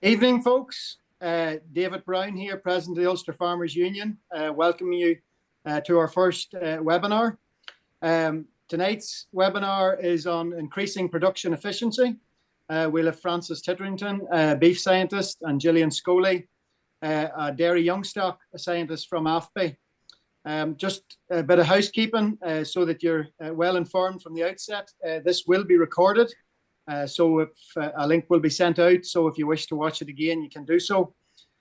Evening, folks. David Brown here, President of the Ulster Farmers Union, welcoming you to our first webinar. Tonight's webinar is on increasing production efficiency. We'll have Francis Titterington, beef scientist, and Gillian Scoley, a dairy youngstock scientist from AFBI. Just a bit of housekeeping so that you're well informed from the outset. This will be recorded. So if a link will be sent out, so if you wish to watch it again, you can do so.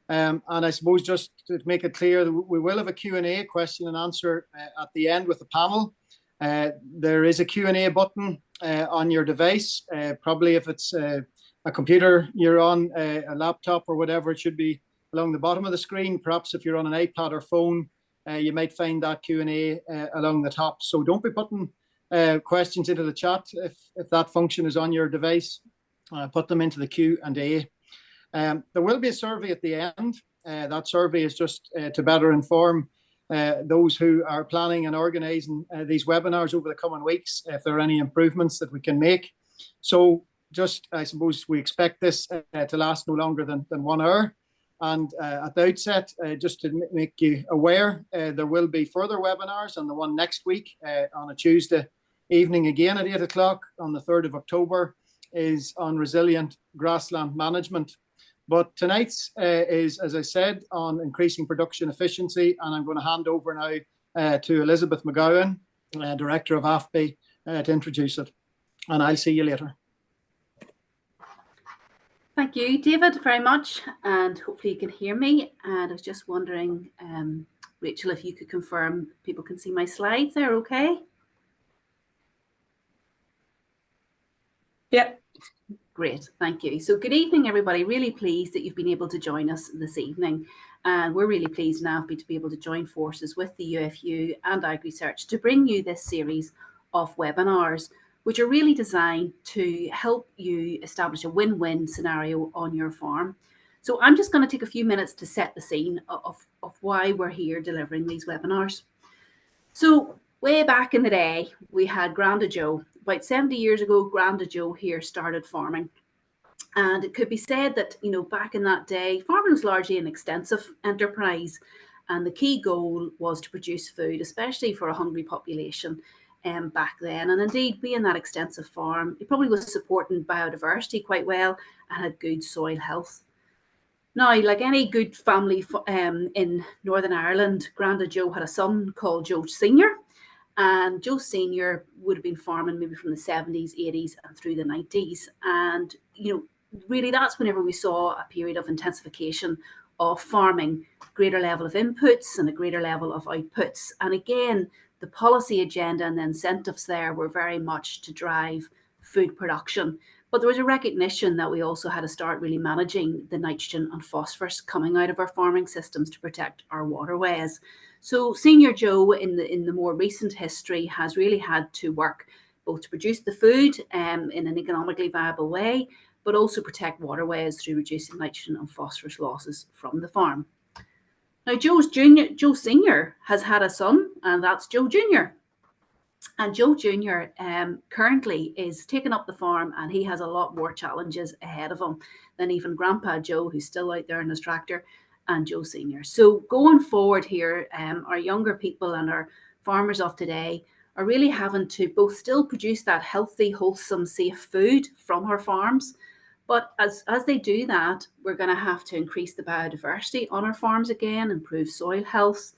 And I suppose just to make it clear, we will have a Q&A, question and answer at the end with the panel. There is a Q&A button on your device. Probably if it's a computer you're on, a laptop or whatever, it should be along the bottom of the screen. Perhaps if you're on an iPad or phone, you might find that Q&A along the top. So don't be putting questions into the chat if that function is on your device. Put them into the Q&A. There will be a survey at the end. That survey is just to better inform those who are planning and organising these webinars over the coming weeks, if there are any improvements that we can make. So just, I suppose we expect this to last no longer than 1 hour. And at the outset, just to make you aware, there will be further webinars, and the one next week on a Tuesday evening again at 8 o'clock on the 3rd of October is on resilient grassland management. But tonight's is, as I said, on increasing production efficiency, and I'm going to hand over now to Elizabeth McGowan, Director of AFBI, to introduce it. And I'll see you later. Thank you, David, very much, and hopefully you can hear me. And I was just wondering, Rachel, if you could confirm people can see my slides there, okay? Yep. Great, thank you. So good evening, everybody. Really pleased that you've been able to join us this evening. And we're really pleased in AFBI to be able to join forces with the UFU and Agrisearch to bring you this series of webinars, which are really designed to help you establish a win-win scenario on your farm. So I'm just going to take a few minutes to set the scene of why we're here delivering these webinars. So way back in the day, we had Granda Joe. About 70 years ago, Granda Joe here started farming. And it could be said that, you know, back in that day, farming was largely an extensive enterprise. And the key goal was to produce food, especially for a hungry population. Back then, and indeed being that extensive farm, it probably was supporting biodiversity quite well and had good soil health. Now, like any good family in Northern Ireland, Granda Joe had a son called Joe Senior, and Joe Senior would have been farming maybe from the 70s, 80s and through the 90s. And, you know, really that's whenever we saw a period of intensification of farming, greater level of inputs and a greater level of outputs. And again, the policy agenda and the incentives there were very much to drive food production. But there was a recognition that we also had to start really managing the nitrogen and phosphorus coming out of our farming systems to protect our waterways. So Senior Joe in the more recent history has really had to work both to produce the food in an economically viable way, but also protect waterways through reducing nitrogen and phosphorus losses from the farm. Now, Joe Senior has had a son, and that's Joe Junior. And Joe Junior currently is taking up the farm, and he has a lot more challenges ahead of him than even Grandpa Joe, who's still out there in his tractor, and Joe Senior. So going forward here, our younger people and our farmers of today are really having to both still produce that healthy, wholesome, safe food from our farms. But as they do that, we're going to have to increase the biodiversity on our farms again, improve soil health,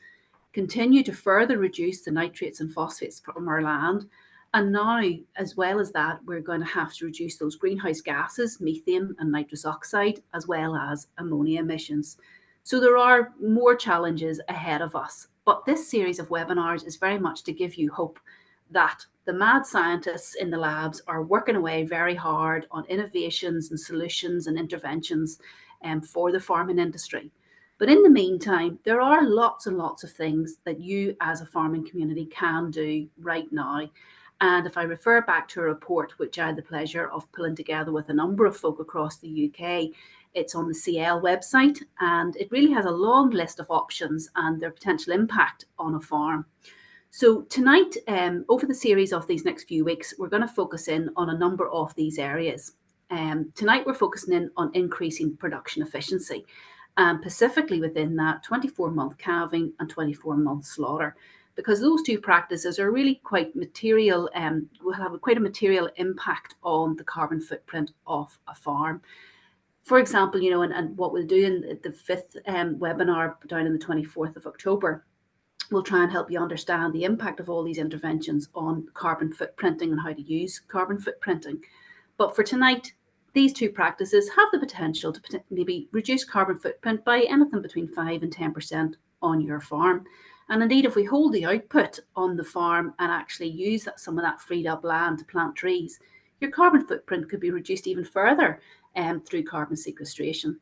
continue to further reduce the nitrates and phosphates from our land. And now, as well as that, we're going to have to reduce those greenhouse gases, methane and nitrous oxide, as well as ammonia emissions. So there are more challenges ahead of us. But this series of webinars is very much to give you hope that the mad scientists in the labs are working away very hard on innovations and solutions and interventions for the farming industry. But in the meantime, there are lots and lots of things that you as a farming community can do right now. And if I refer back to a report which I had the pleasure of pulling together with a number of folk across the UK, it's on the CL website, and it really has a long list of options and their potential impact on a farm. So tonight, over the series of these next few weeks, we're going to focus in on a number of these areas. Tonight we're focusing in on increasing production efficiency, and specifically within that 24-month calving and 24-month slaughter, because those two practices are really quite material and will have quite a material impact on the carbon footprint of a farm. For example, you know, and what we'll do in the fifth webinar down on the 24th of October, we'll try and help you understand the impact of all these interventions on carbon footprinting and how to use carbon footprinting. But for tonight, these two practices have the potential to maybe reduce carbon footprint by anything between 5 and 10% on your farm. And indeed, if we hold the output on the farm and actually use some of that freed up land to plant trees, your carbon footprint could be reduced even further through carbon sequestration.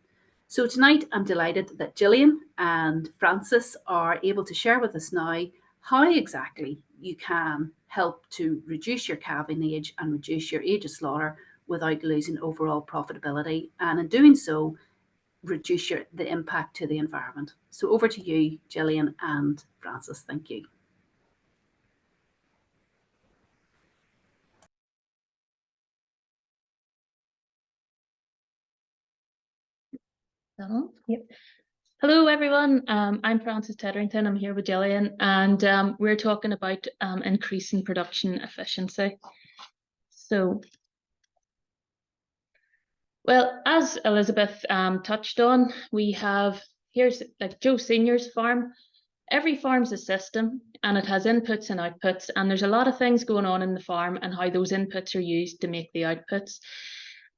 So tonight, I'm delighted that Gillian and Francis are able to share with us now how exactly you can help to reduce your calving age and reduce your age of slaughter without losing overall profitability, and in doing so, reduce the impact to the environment. So over to you, Gillian and Francis. Thank you. Yep. Hello, everyone. I'm Frances Tedderington. I'm here with Gillian, and we're talking about increasing production efficiency. So, well, as Elizabeth touched on, we have, here's like Joe Senior's farm. Every farm's a system, and it has inputs and outputs, and there's a lot of things going on in the farm and how those inputs are used to make the outputs.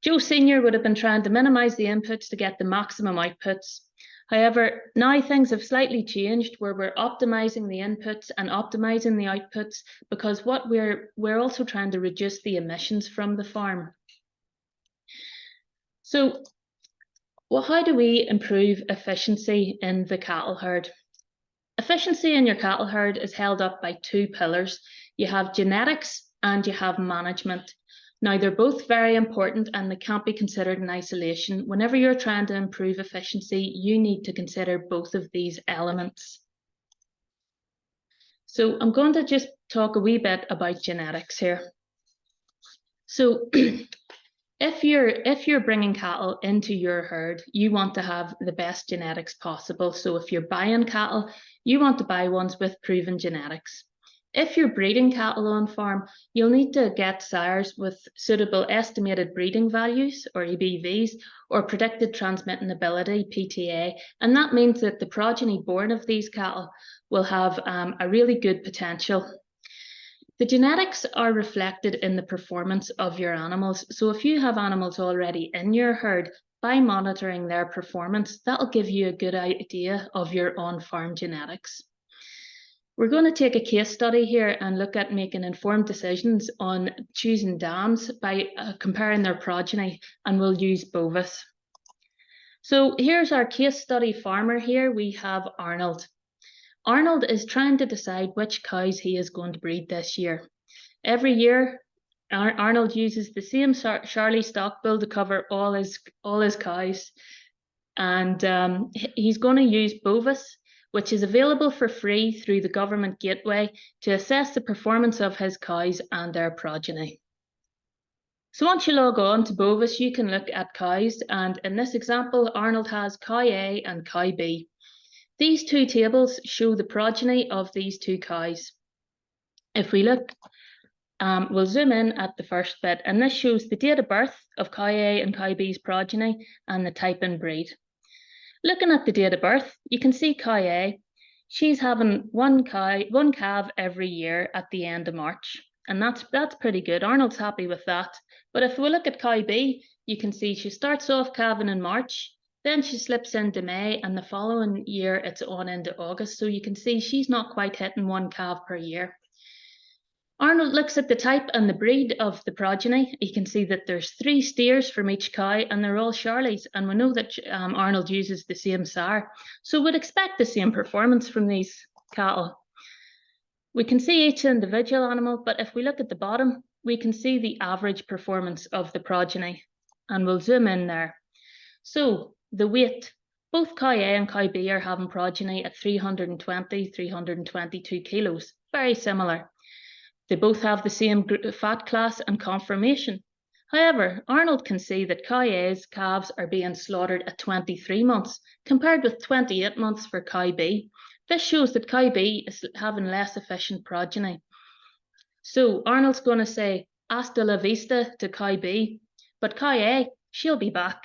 Joe Senior would have been trying to minimise the inputs to get the maximum outputs. However, now things have slightly changed where we're optimising the inputs and optimising the outputs, because what we're also trying to reduce the emissions from the farm. So, well, how do we improve efficiency in the cattle herd? Efficiency in your cattle herd is held up by two pillars. You have genetics and you have management. Now, they're both very important and they can't be considered in isolation. Whenever you're trying to improve efficiency, you need to consider both of these elements. So I'm going to just talk a wee bit about genetics here. So if you're bringing cattle into your herd, you want to have the best genetics possible. So if you're buying cattle, you want to buy ones with proven genetics. If you're breeding cattle on farm, you'll need to get sires with suitable estimated breeding values, or EBVs, or predicted transmitting ability, PTA, and that means that the progeny born of these cattle will have a really good potential. The genetics are reflected in the performance of your animals. So if you have animals already in your herd, by monitoring their performance, that'll give you a good idea of your on-farm genetics. We're going to take a case study here and look at making informed decisions on choosing dams by comparing their progeny, and we'll use Bovis. So here's our case study farmer here. We have Arnold. Arnold is trying to decide which cows he is going to breed this year. Every year, Arnold uses the same Charlie stock bull to cover all his cows, and he's going to use Bovis, which is available for free through the government gateway to assess the performance of his cows and their progeny. So once you log on to Bovis, you can look at cows, and in this example, Arnold has cow A and cow B. These two tables show the progeny of these two cows. If we look, we'll zoom in at the first bit, and this shows the date of birth of cow A and cow B's progeny and the type and breed. Looking at the date of birth, you can see cow A, she's having one calf every year at the end of March, and that's pretty good. Arnold's happy with that. But if we look at cow B, you can see she starts off calving in March, then she slips into May, and the following year it's on into August. So you can see she's not quite hitting one calf per year. Arnold looks at the type and the breed of the progeny. You can see that there's 3 steers from each cow, and they're all Charlies. And we know that Arnold uses the same sire, so we'd expect the same performance from these cattle. We can see each individual animal, but if we look at the bottom, we can see the average performance of the progeny, and we'll zoom in there. So the weight, both cow A and cow B are having progeny at 320, 322 kilos, very similar. They both have the same fat class and conformation. However, Arnold can see that cow A's calves are being slaughtered at 23 months, compared with 28 months for cow B. This shows that cow B is having less efficient progeny. So Arnold's going to say, hasta la vista to cow B, but cow A, she'll be back.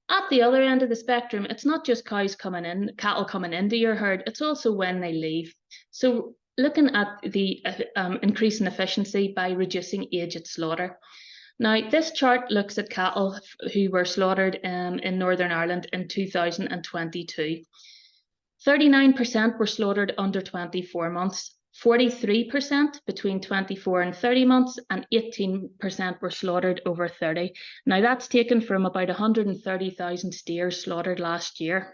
At the other end of the spectrum, it's not just cattle coming into your herd, it's also when they leave. So looking at the increase in efficiency by reducing age at slaughter. Now, this chart looks at cattle who were slaughtered in Northern Ireland in 2022. 39% were slaughtered under 24 months, 43% between 24 and 30 months, and 18% were slaughtered over 30. Now, that's taken from about 130,000 steers slaughtered last year.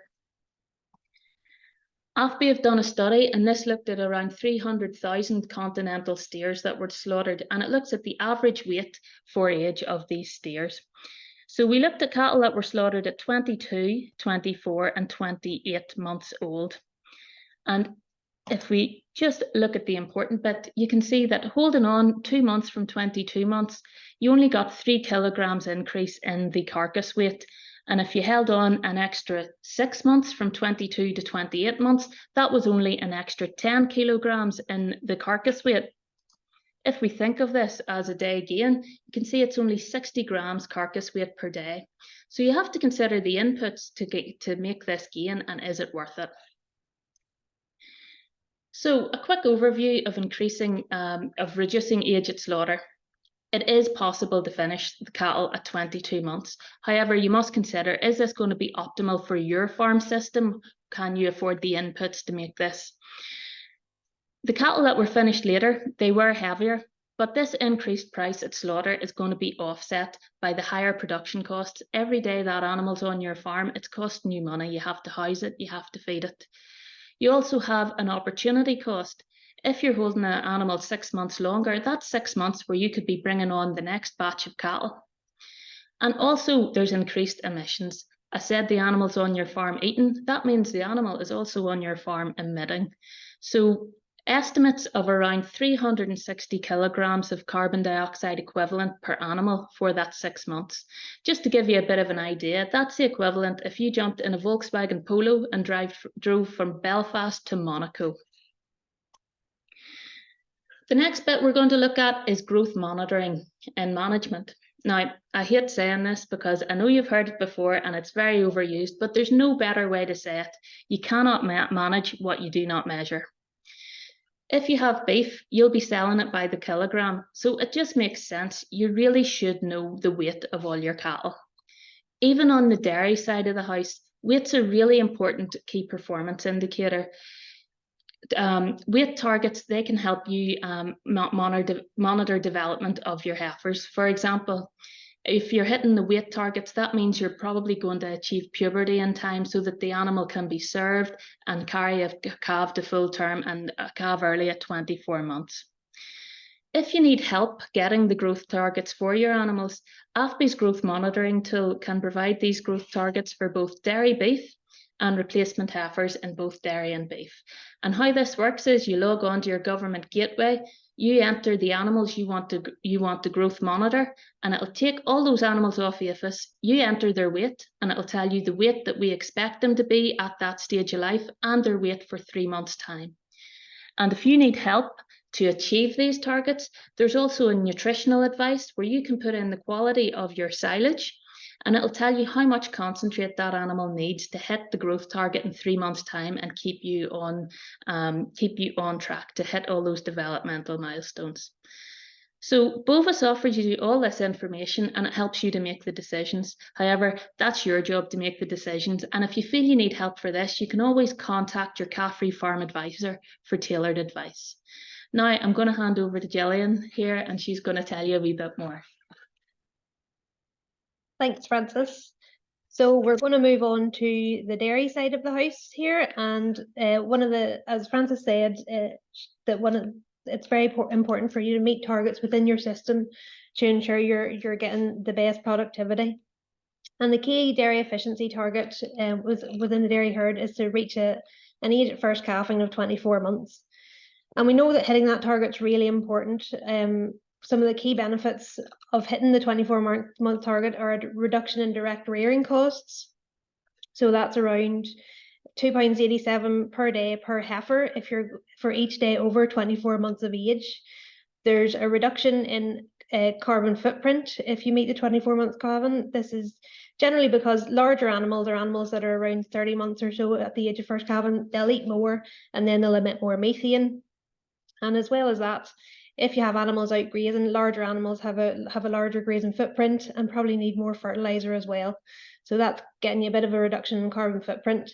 AFBI have done a study, and this looked at around 300,000 continental steers that were slaughtered, and it looks at the average weight for age of these steers. So we looked at cattle that were slaughtered at 22, 24, and 28 months old. And if we just look at the important bit, you can see that holding on 2 months from 22 months, you only got 3 kilograms increase in the carcass weight. And if you held on an extra 6 months from 22 to 28 months, that was only an extra 10 kilograms in the carcass weight. If we think of this as a day gain, you can see it's only 60 grams carcass weight per day. So you have to consider the inputs to make this gain, and is it worth it? So a quick overview of reducing age at slaughter. It is possible to finish the cattle at 22 months. However, you must consider, is this going to be optimal for your farm system? Can you afford the inputs to make this? The cattle that were finished later, they were heavier, but this increased price at slaughter is going to be offset by the higher production costs. Every day that animal's on your farm, it's costing you money. You have to house it, you have to feed it. You also have an opportunity cost. If you're holding an animal 6 months longer, that's 6 months where you could be bringing on the next batch of cattle. And also there's increased emissions. I said the animal's on your farm eating, that means the animal is also on your farm emitting. So estimates of around 360 kilograms of carbon dioxide equivalent per animal for that 6 months. Just to give you a bit of an idea, that's the equivalent if you jumped in a Volkswagen Polo and drove from Belfast to Monaco. The next bit we're going to look at is growth monitoring and management. Now, I hate saying this because I know you've heard it before and it's very overused, but there's no better way to say it. You cannot manage what you do not measure. If you have beef, you'll be selling it by the kilogram, so it just makes sense. You really should know the weight of all your cattle. Even on the dairy side of the house, weight's a really important key performance indicator. Weight targets, they can help you monitor development of your heifers. For example, if you're hitting the weight targets, that means you're probably going to achieve puberty in time so that the animal can be served and carry a calf to full term and a calf early at 24 months. If you need help getting the growth targets for your animals, AFBI's growth monitoring tool can provide these growth targets for both dairy beef and replacement heifers in both dairy and beef. And how this works is you log on to your government gateway, you enter the animals you want to growth monitor, and it'll take all those animals off AFIS. You enter their weight, and it'll tell you the weight that we expect them to be at that stage of life and their weight for 3 months' time. And if you need help to achieve these targets, there's also a nutritional advice where you can put in the quality of your silage, and it'll tell you how much concentrate that animal needs to hit the growth target in 3 months' time and keep you on track to hit all those developmental milestones. So Bovis offers you all this information and it helps you to make the decisions. However, that's your job to make the decisions. And if you feel you need help for this, you can always contact your calf-free farm advisor for tailored advice. Now I'm going to hand over to Gillian here and she's going to tell you a wee bit more. Thanks, Francis. So we're going to move on to the dairy side of the house here, and as Francis said, it's very important for you to meet targets within your system to ensure you're getting the best productivity. And the key dairy efficiency target within the dairy herd is to reach an age at first calving of 24 months. And we know that hitting that target is really important some of the key benefits of hitting the 24-month target are a reduction in direct rearing costs. So that's around £2.87 per day per heifer for each day over 24 months of age. There's a reduction in carbon footprint if you meet the 24-month calving. This is generally because larger animals or animals that are around 30 months or so at the age of first calving, they'll eat more and then they'll emit more methane. And as well as that, if you have animals out grazing, larger animals have a larger grazing footprint and probably need more fertilizer as well. So that's getting you a bit of a reduction in carbon footprint.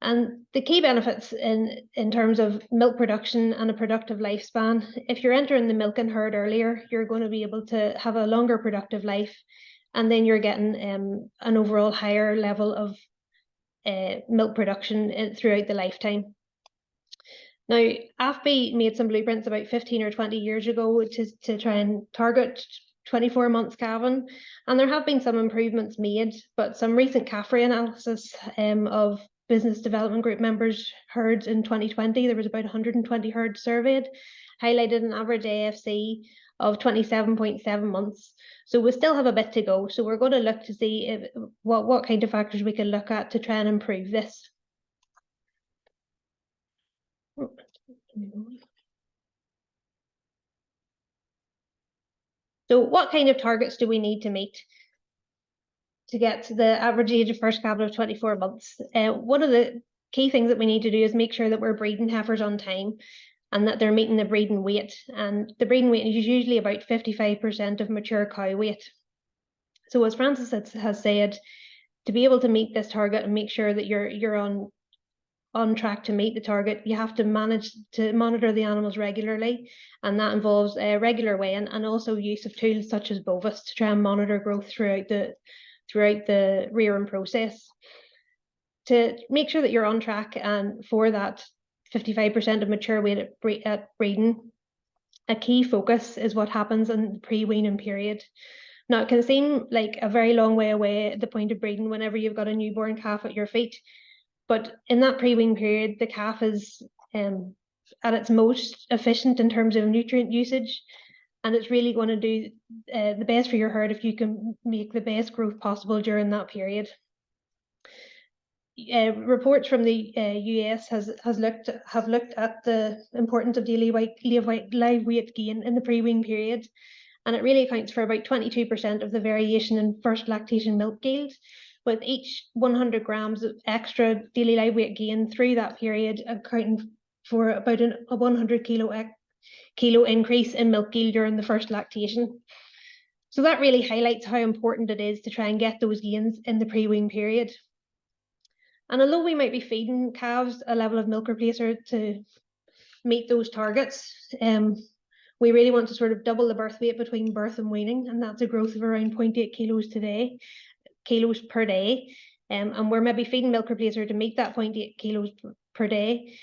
And the key benefits in terms of milk production and a productive lifespan, if you're entering the milking herd earlier, you're going to be able to have a longer productive life, and then you're getting an overall higher level of milk production throughout the lifetime. Now, AFBI made some blueprints about 15 or 20 years ago to try and target 24 months calving, and there have been some improvements made, but some recent calf analysis of Business Development Group members' herds in 2020, there was about 120 herds surveyed, highlighted an average AFC of 27.7 months. So we still have a bit to go. So we're going to look to see what kind of factors we can look at to try and improve this. So what kind of targets do we need to meet to get to the average age of first calving of 24 months? One of the key things that we need to do is make sure that we're breeding heifers on time and that they're meeting the breeding weight. And the breeding weight is usually about 55% of mature cow weight. So as Francis has said, to be able to meet this target and make sure that you're on track to meet the target, you have to manage to monitor the animals regularly, and that involves regular weighing and also use of tools such as Bovis to try and monitor growth throughout the rearing process. To make sure that you're on track and for that 55% of mature weight at breeding, a key focus is what happens in the pre-weaning period. Now, it can seem like a very long way away at the point of breeding whenever you've got a newborn calf at your feet, but in that pre-wean period, the calf is at its most efficient in terms of nutrient usage, and it's really going to do the best for your herd if you can make the best growth possible during that period. Reports from the US have looked at the importance of daily live weight gain in the pre-wean period, and it really accounts for about 22% of the variation in first lactation milk yield, with each 100 grams of extra daily live weight gain through that period accounting for about a 100 kilo increase in milk yield during the first lactation. So that really highlights how important it is to try and get those gains in the pre-wean period. And although we might be feeding calves a level of milk replacer to meet those targets, we really want to sort of double the birth weight between birth and weaning, and that's a growth of around 0.8 kilos per day. And we're maybe feeding milk replacer to meet that 0.8 kilos per day.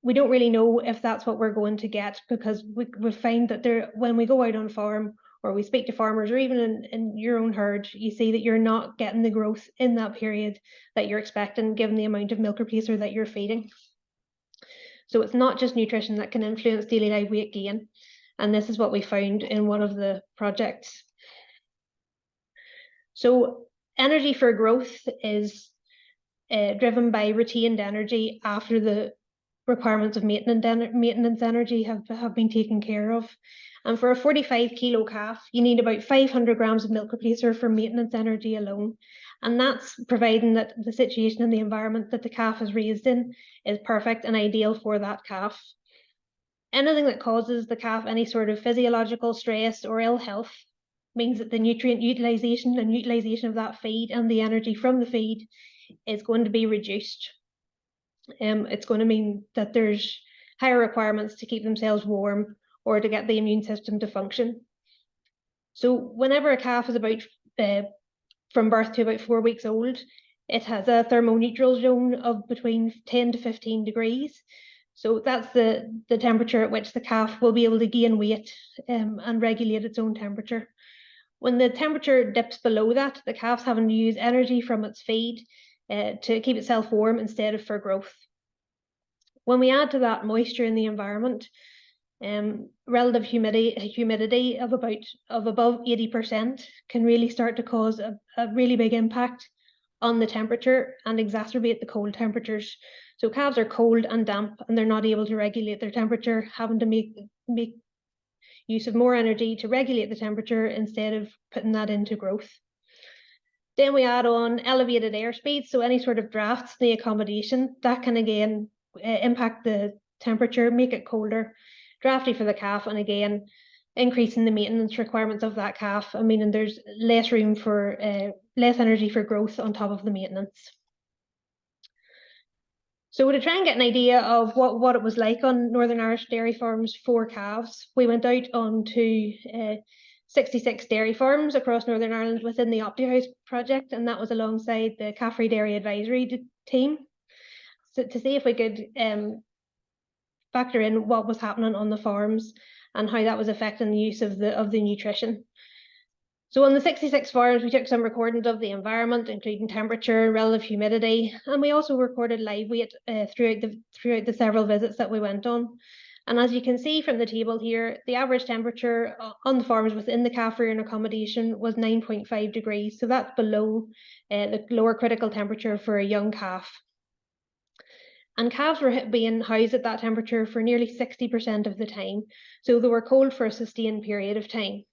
We don't really know if that's what we're going to get, because we find that when we go out on farm or we speak to farmers, or even in your own herd, you see that you're not getting the growth in that period that you're expecting given the amount of milk replacer that you're feeding. So it's not just nutrition that can influence daily live weight gain. And this is what we found in one of the projects. So energy for growth is driven by retained energy after the requirements of maintenance energy have been taken care of. And for a 45 kilo calf, you need about 500 grams of milk replacer for maintenance energy alone. And that's providing that the situation and the environment that the calf is raised in is perfect and ideal for that calf. Anything that causes the calf any sort of physiological stress or ill health means that the nutrient utilization of that feed and the energy from the feed is going to be reduced. It's going to mean that there's higher requirements to keep themselves warm or to get the immune system to function. So whenever a calf is about from birth to about 4 weeks old, it has a thermoneutral zone of between 10 to 15 degrees. So that's the temperature at which the calf will be able to gain weight and regulate its own temperature. When the temperature dips below that, the calf's having to use energy from its feed to keep itself warm instead of for growth. When we add to that moisture in the environment, Relative humidity of above 80% can really start to cause a really big impact on the temperature and exacerbate the cold temperatures. So calves are cold and damp and they're not able to regulate their temperature, having to make use of more energy to regulate the temperature instead of putting that into growth. Then we add on elevated airspeed, so any sort of drafts in the accommodation, that can again impact the temperature, make it colder, drafty for the calf, and again, increasing the maintenance requirements of that calf, meaning there's less room for, less energy for growth on top of the maintenance. So to try and get an idea of what it was like on Northern Irish dairy farms for calves, we went out onto 66 dairy farms across Northern Ireland within the OptiHouse project, and that was alongside the Caffrey Dairy Advisory team, so to see if we could factor in what was happening on the farms and how that was affecting the use of the nutrition. So on the 66 farms, we took some recordings of the environment, including temperature, relative humidity, and we also recorded live weight throughout the several visits that we went on. And as you can see from the table here, the average temperature on the farms within the calf rearing accommodation was 9.5 degrees. So that's below the lower critical temperature for a young calf. And calves were being housed at that temperature for nearly 60% of the time. So they were cold for a sustained period of time.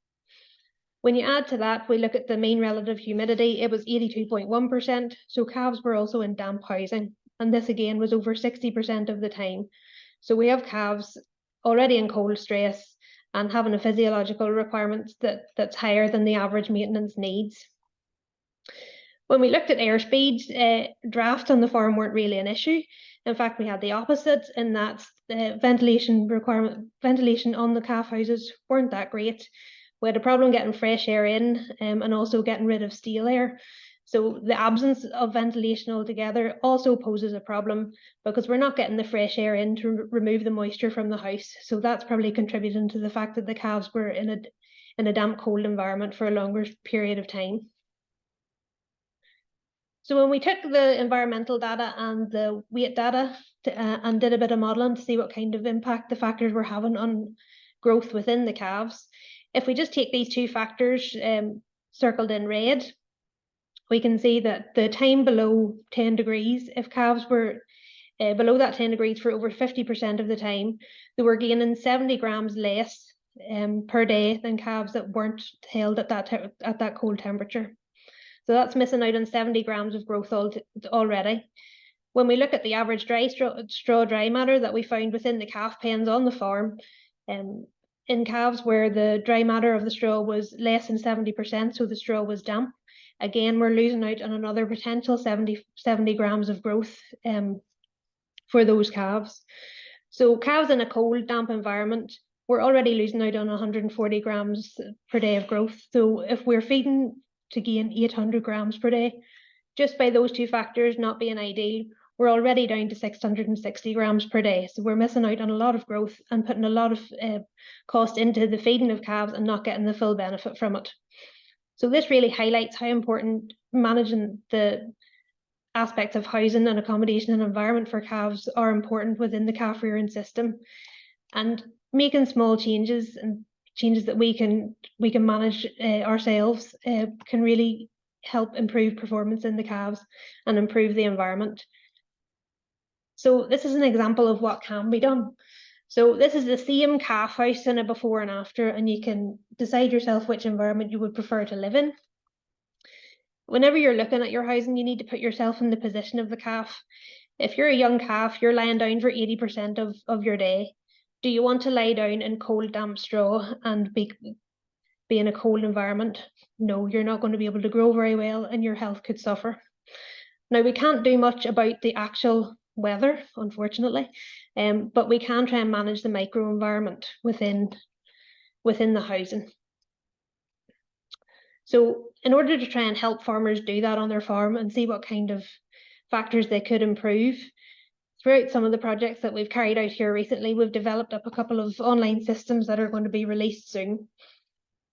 When you add to that, we look at the mean relative humidity, it was 82.1%. So calves were also in damp housing. And this again was over 60% of the time. So we have calves already in cold stress and having a physiological requirement that's higher than the average maintenance needs. When we looked at airspeed, draft on the farm weren't really an issue. In fact, we had the opposite in that ventilation on the calf houses weren't that great. We had a problem getting fresh air in and also getting rid of stale air. So the absence of ventilation altogether also poses a problem because we're not getting the fresh air in to remove the moisture from the house. So that's probably contributing to the fact that the calves were in a damp, cold environment for a longer period of time. So when we took the environmental data and the weight data and did a bit of modelling to see what kind of impact the factors were having on growth within the calves, if we just take these two factors circled in red, we can see that the time below 10 degrees, if calves were below that 10 degrees for over 50% of the time, they were gaining 70 grams less per day than calves that weren't held at that cold temperature. So that's missing out on 70 grams of growth already. When we look at the average straw dry matter that we found within the calf pens on the farm, in calves where the dry matter of the straw was less than 70%, so the straw was damp, again, we're losing out on another potential 70 grams of growth for those calves. So calves in a cold, damp environment, we're already losing out on 140 grams per day of growth. So if we're feeding to gain 800 grams per day, just by those two factors not being ideal, we're already down to 660 grams per day. So we're missing out on a lot of growth and putting a lot of cost into the feeding of calves and not getting the full benefit from it. So this really highlights how important managing the aspects of housing and accommodation and environment for calves are important within the calf rearing system, and making small changes and changes that we can manage ourselves can really help improve performance in the calves and improve the environment. So this is an example of what can be done. So this is the same calf house in a before and after, and you can decide yourself which environment you would prefer to live in. Whenever you're looking at your housing, you need to put yourself in the position of the calf. If you're a young calf, you're lying down for 80% of your day. Do you want to lie down in cold, damp straw and be in a cold environment? No, you're not going to be able to grow very well and your health could suffer. Now, we can't do much about the actual weather, unfortunately, but we can try and manage the microenvironment within the housing. So in order to try and help farmers do that on their farm and see what kind of factors they could improve, throughout some of the projects that we've carried out here recently, we've developed up a couple of online systems that are going to be released soon.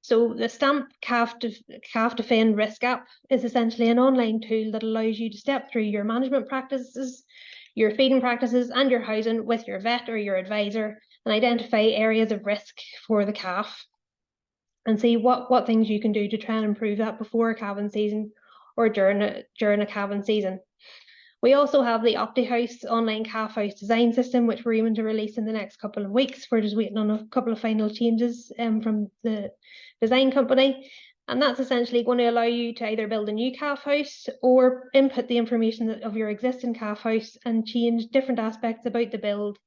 So the Stamp Calf Defend Risk app is essentially an online tool that allows you to step through your management practices, your feeding practices and your housing with your vet or your advisor and identify areas of risk for the calf and see what things you can do to try and improve that before a calving season or during a calving season. We also have the OptiHouse online calf house design system, which we're aiming to release in the next couple of weeks. We're just waiting on a couple of final changes from the design company. And that's essentially going to allow you to either build a new calf house or input the information of your existing calf house and change different aspects about the build,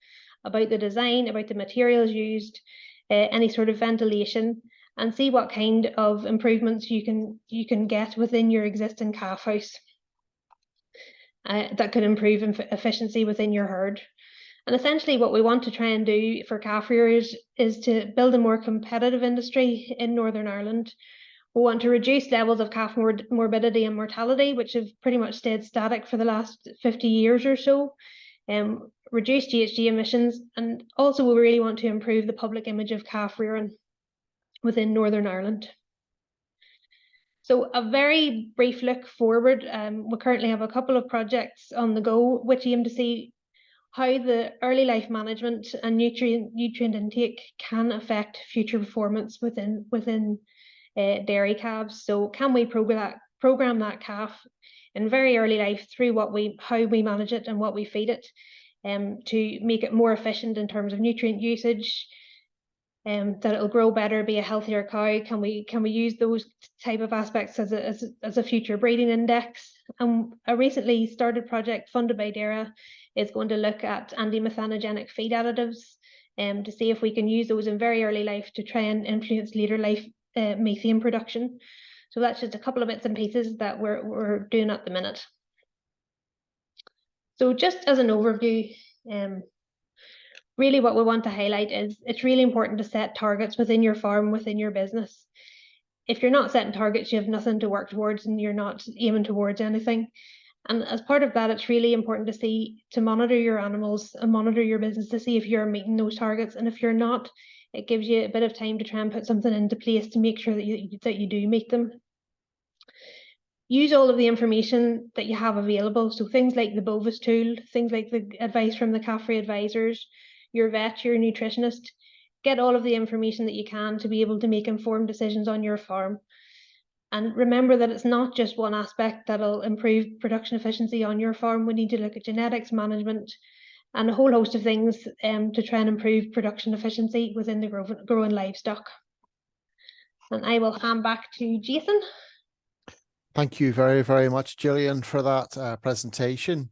about the design, about the materials used, any sort of ventilation, and see what kind of improvements you can get within your existing calf house. That could improve efficiency within your herd. And essentially what we want to try and do for calf rearers is to build a more competitive industry in Northern Ireland. We want to reduce levels of calf morbidity and mortality, which have pretty much stayed static for the last 50 years or so, reduce GHG emissions, and also we really want to improve the public image of calf rearing within Northern Ireland. So a very brief look forward. We currently have a couple of projects on the go which aim to see how the early life management and nutrient intake can affect future performance within dairy calves. So can we program that calf in very early life through how we manage it and what we feed it, to make it more efficient in terms of nutrient usage, that it'll grow better, be a healthier cow? Can we use those type of aspects as a future breeding index? And a recently started project funded by DAERA is going to look at anti-methanogenic feed additives, to see if we can use those in very early life to try and influence later life methane production. So that's just a couple of bits and pieces that we're doing at the minute. So just as an overview, really what we want to highlight is it's really important to set targets within your farm, within your business. If you're not setting targets, you have nothing to work towards and you're not aiming towards anything. And as part of that, it's really important to monitor your animals and monitor your business to see if you're meeting those targets. And if you're not, it gives you a bit of time to try and put something into place to make sure that you do meet them. Use all of the information that you have available. So things like the Bovis tool, things like the advice from the calf advisors, your vet, your nutritionist. Get all of the information that you can to be able to make informed decisions on your farm. And remember that it's not just one aspect that'll improve production efficiency on your farm. We need to look at genetics management and a whole host of things to try and improve production efficiency within the growing livestock. And I will hand back to Jason. Thank you very, very much, Gillian, for that presentation.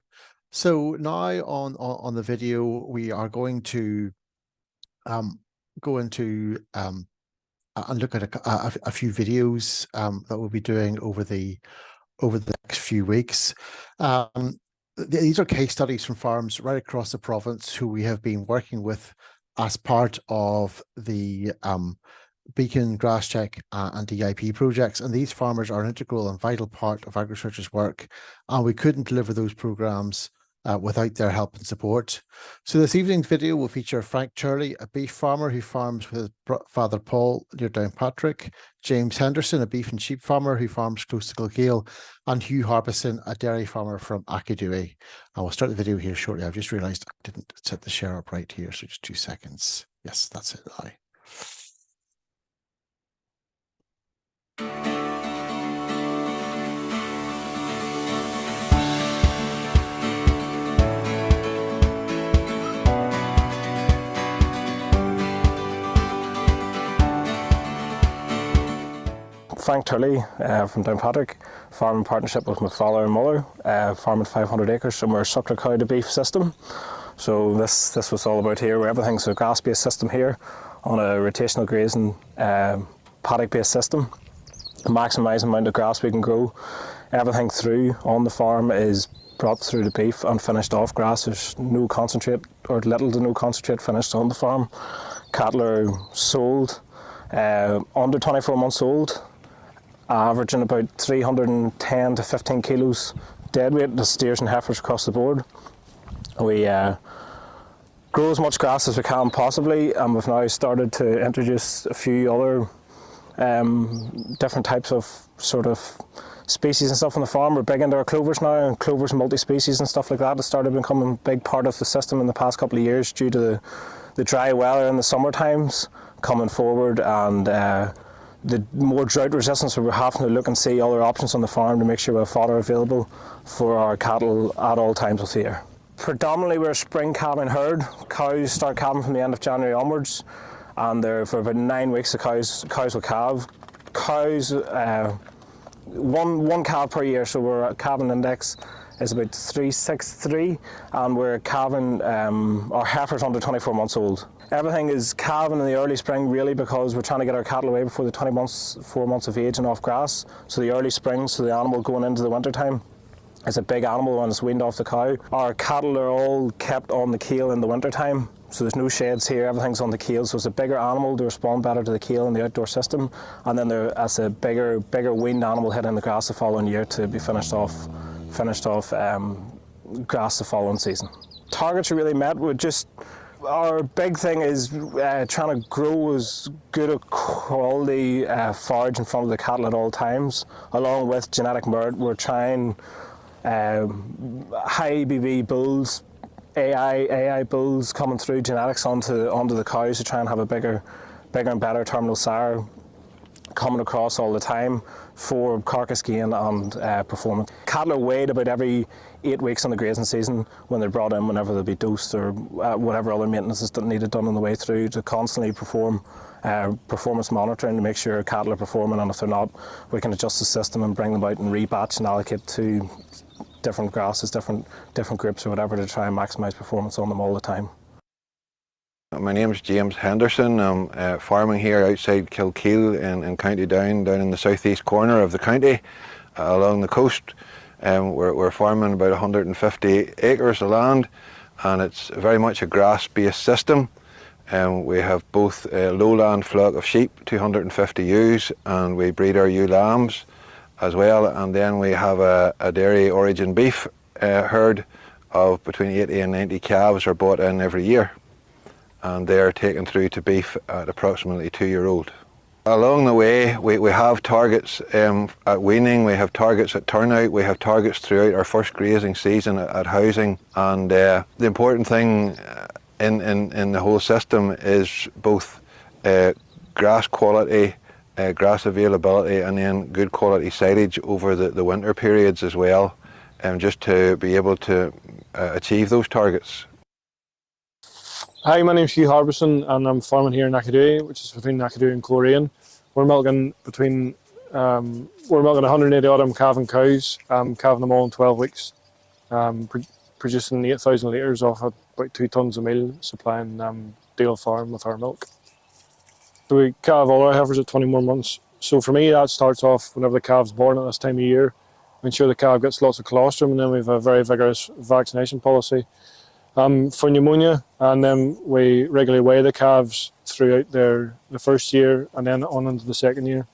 So now on the video, we are going to go into and look at a few videos that we'll be doing over the next few weeks. These are case studies from farms right across the province who we have been working with as part of the Beacon, Grass Check and DIP projects, and these farmers are an integral and vital part of Agrisearch's work, and we couldn't deliver those programs without their help and support. So this evening's video will feature Frank Churley, a beef farmer who farms with his father Paul near Downpatrick, James Henderson, a beef and sheep farmer who farms close to Gilgale, and Hugh Harbison, a dairy farmer from Akidui. I will start the video here shortly. I've just realised I didn't set the share up right here, so just 2 seconds. Yes, that's it now. Frank Turley from Downpatrick, farming partnership with my father and mother, farming 500 acres, so we're a suckler cow to beef system. So this was all about here, where everything's a grass-based system here on a rotational grazing paddock-based system. Maximising the amount of grass we can grow. Everything through on the farm is brought through the beef and finished off grass. There's no concentrate or little to no concentrate finished on the farm. Cattle are sold under 24 months old, averaging about 310 to 15 kilos dead weight. The steers and heifers across the board. We grow as much grass as we can possibly, and we've now started to introduce a few other different types of sort of species and stuff on the farm. We're big into our clovers now, and clovers multi-species and stuff like that has started becoming a big part of the system in the past couple of years due to the dry weather in the summer times coming forward, and the more drought resistance, so we're having to look and see other options on the farm to make sure we have fodder available for our cattle at all times of the year. Predominantly we're a spring calving herd. Cows start calving from the end of January onwards, and they're for about 9 weeks the cows will calve. Cows, one calf per year, so our calving index is about 363, and we're calving our heifers under 24 months old. Everything is calving in the early spring, really, because we're trying to get our cattle away before the 4 months of age and off grass. So the early spring, so the animal going into the winter time is a big animal when it's weaned off the cow. Our cattle are all kept on the keel in the winter time, so there's no sheds here, everything's on the keel, so it's a bigger animal to respond better to the keel in the outdoor system, and then as a bigger weaned animal hitting the grass the following year to be finished off grass the following season. Targets are really met with just, our big thing is trying to grow as good a quality forage in front of the cattle at all times, along with genetic merit. We're trying high ABV bulls, AI bulls coming through genetics onto the cows to try and have a bigger and better terminal sire coming across all the time for carcass gain and performance. Cattle are weighed about every 8 weeks in the grazing season when they're brought in, whenever they'll be dosed or whatever other maintenance is needed done on the way through, to constantly perform performance monitoring to make sure cattle are performing, and if they're not, we can adjust the system and bring them out and rebatch and allocate to different grasses, different groups or whatever, to try and maximise performance on them all the time. My name's James Henderson. I'm farming here outside Kilkeel in County Down in the southeast corner of the county, along the coast. We're farming about 150 acres of land, and it's very much a grass-based system. We have both a lowland flock of sheep, 250 ewes, and we breed our ewe lambs as well, and then we have a dairy origin beef herd of between 80 and 90 calves are bought in every year, and they're taken through to beef at approximately 2-year-old. Along the way, we have targets at weaning, we have targets at turnout, we have targets throughout our first grazing season at housing, and the important thing in the whole system is both grass quality, grass availability, and then good quality silage over the winter periods as well, just to be able to achieve those targets. Hi, my name's Hugh Harbison, and I'm farming here in Nakadoo, which is between Nakadoo and Coleraine. We're milking 180 odd calving cows, calving them all in 12 weeks, producing 8,000 litres off about 2 tonnes a meal, supplying Dale Farm with our milk. So we calve all our heifers at 20 more months. So for me, that starts off whenever the calf's born at this time of year. We ensure the calf gets lots of colostrum, and then we have a very vigorous vaccination policy for pneumonia, and then we regularly weigh the calves throughout the first year and then on into the second year.